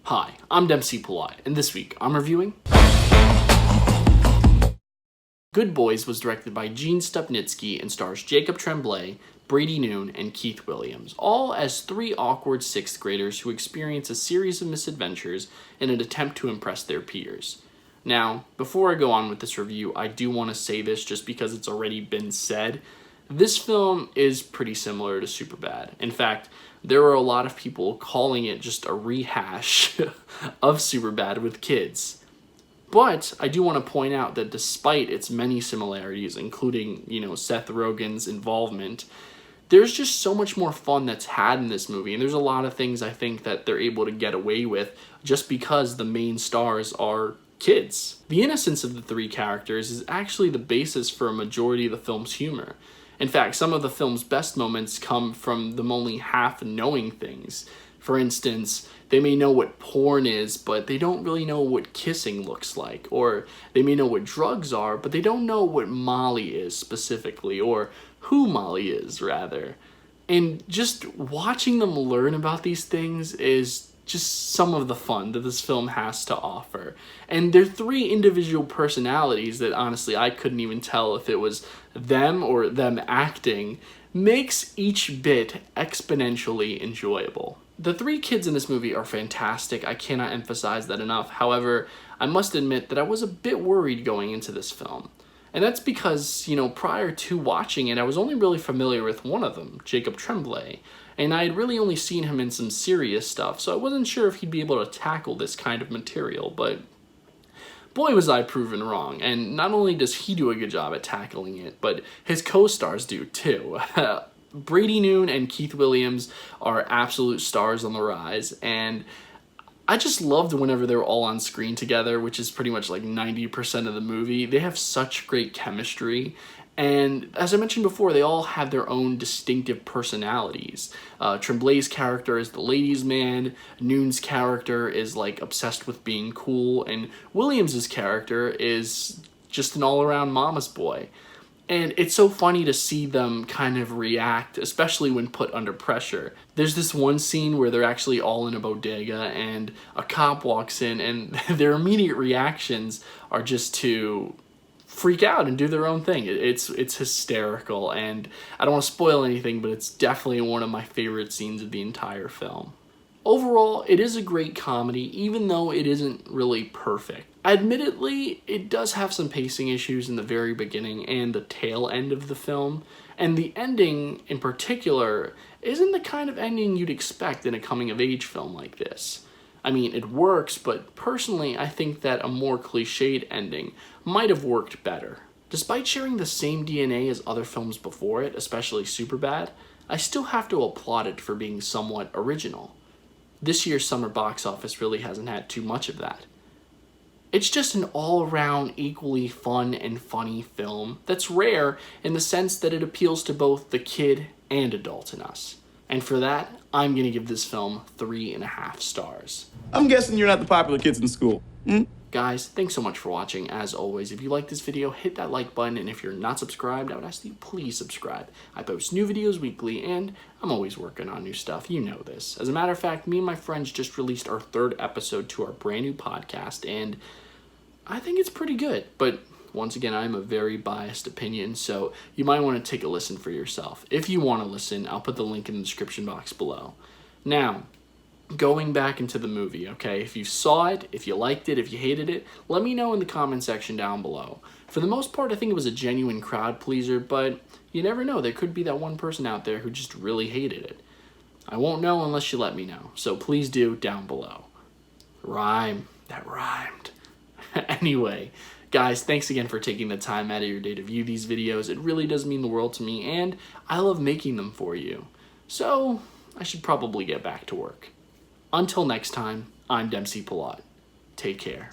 Hi, I'm Dempsey Polite, and this week I'm reviewing Good Boys was directed by Gene Stupnitsky and stars Jacob Tremblay, Brady Noon, and Keith Williams, all as three awkward sixth graders who experience a series of misadventures in an attempt to impress their peers. Now, before I go on with this review, I do want to say this just because it's already been said. This film is pretty similar to Superbad. In fact, there are a lot of people calling it just a rehash of Superbad with kids. But I do want to point out that despite its many similarities, including, Seth Rogen's involvement, there's just so much more fun that's had in this movie. And there's a lot of things I think that they're able to get away with just because the main stars are kids. The innocence of the three characters is actually the basis for a majority of the film's humor. In fact, some of the film's best moments come from them only half knowing things. For instance, they may know what porn is, but they don't really know what kissing looks like. Or they may know what drugs are, but they don't know what Molly is specifically, or who Molly is, rather. And just watching them learn about these things is just some of the fun that this film has to offer. And they're three individual personalities that honestly I couldn't even tell if it was them or them acting, makes each bit exponentially enjoyable. The three kids in this movie are fantastic. I cannot emphasize that enough. However, I must admit that I was a bit worried going into this film. And that's because, prior to watching it, I was only really familiar with one of them, Jacob Tremblay. And I had really only seen him in some serious stuff, so I wasn't sure if he'd be able to tackle this kind of material, but boy was I proven wrong. And not only does he do a good job at tackling it, but his co-stars do too. Brady Noon and Keith Williams are absolute stars on the rise, and I just loved whenever they were all on screen together, which is pretty much like 90% of the movie. They have such great chemistry, and as I mentioned before, they all have their own distinctive personalities. Tremblay's character is the ladies' man, Noon's character is like obsessed with being cool, and Williams's character is just an all-around mama's boy. And it's so funny to see them kind of react, especially when put under pressure. There's this one scene where they're actually all in a bodega and a cop walks in and their immediate reactions are just to freak out and do their own thing. It's hysterical, and I don't want to spoil anything, but it's definitely one of my favorite scenes of the entire film. Overall, it is a great comedy, even though it isn't really perfect. Admittedly, it does have some pacing issues in the very beginning and the tail end of the film, and the ending in particular isn't the kind of ending you'd expect in a coming-of-age film like this. I mean, it works, but personally, I think that a more cliched ending might have worked better. Despite sharing the same DNA as other films before it, especially Superbad, I still have to applaud it for being somewhat original. This year's summer box office really hasn't had too much of that. It's just an all-around equally fun and funny film that's rare in the sense that it appeals to both the kid and adult in us. And for that, I'm going to give this film 3.5 stars. I'm guessing you're not the popular kids in school. Guys, thanks so much for watching. As always, if you like this video, hit that like button, and if you're not subscribed, I would ask that you please subscribe. I post new videos weekly, and I'm always working on new stuff. You know this. As a matter of fact, me and my friends just released our 3rd episode to our brand new podcast, and I think it's pretty good. But once again, I'm a very biased opinion, so you might want to take a listen for yourself. If you want to listen, I'll put the link in the description box below. Now, going back into the movie, okay? If you saw it, if you liked it, if you hated it, let me know in the comment section down below. For the most part, I think it was a genuine crowd pleaser, but you never know. There could be that one person out there who just really hated it. I won't know unless you let me know, so please do down below. Rhyme. That rhymed. Anyway, guys, thanks again for taking the time out of your day to view these videos. It really does mean the world to me, and I love making them for you. So, I should probably get back to work. Until next time, I'm Dempsey Polite. Take care.